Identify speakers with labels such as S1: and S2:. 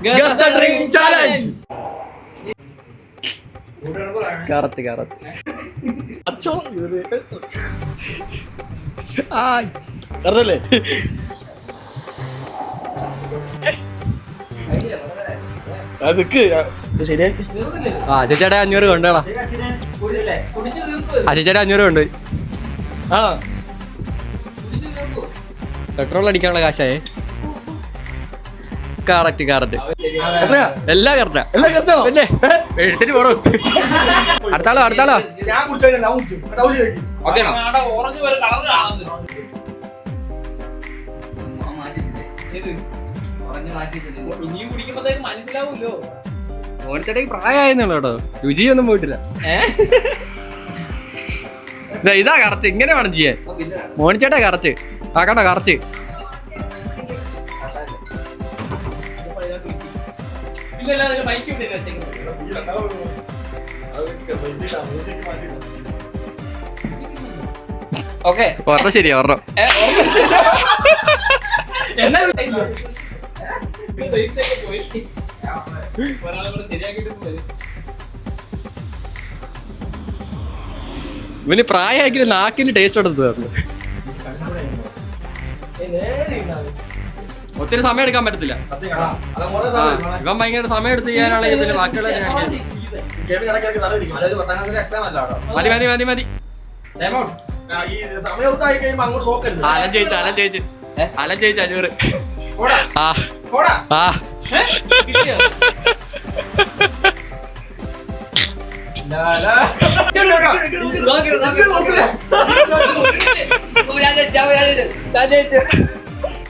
S1: Guess the drink challenge.
S2: Correct
S1: അച്ചോ കറക്റ്റല്ലേ? അതൊക്കെ ശരിയാക്കി.
S2: ചേച്ചാടെ 500 കൊണ്ടുപോടാ. ചേച്ചാടെ 500 കൊണ്ട്
S1: ആ
S2: പെട്രോൾ അടിക്കാനുള്ള കാശായേ. കറക്റ്റ്
S1: എത്രയാ?
S2: എല്ലാം കറക്റ്റാ.
S1: എല്ലാം കറക്റ്റാണോ?
S2: പിന്നെ എഴുത്തിട്ട് പോണോ? അടുത്താളോ
S1: ഞാൻ കുടിച്ചോ
S3: ഓറഞ്ച് പോലെ കളർ ഇനിയും കുടിക്കുമ്പോഴത്തേക്ക് മനസ്സിലാവൂല്ലോ.
S2: മോനിച്ചേട്ടക്ക് പ്രായമായെന്നുള്ളൂ കേട്ടോ, രുചിയൊന്നും പോയിട്ടില്ല. ഇതാ കറക്റ്റ്, ഇങ്ങനെ വേണം ചെയ്യാൻ. മോനിച്ചേട്ടാ കറക്റ്റ് ആക്കണ്ട, കറക്റ്റ്.
S3: ഓക്കെ
S2: പറഞ്ഞ ശരിയാ, പറഞ്ഞോ. ഇവന് പ്രായമാക്കി നാക്കിന് ടേസ്റ്റ് എടുത്ത് തന്നു. ഒത്തിരി സമയം എടുക്കാൻ പറ്റത്തില്ല. ഇവൻ ഭയങ്കര സമയം എടുത്ത് ചെയ്യാനാണെങ്കിൽ പിന്നെ ബാക്കിയുള്ള മതി. അലൻ ജയിച്ച് 500.
S3: ഞാൻ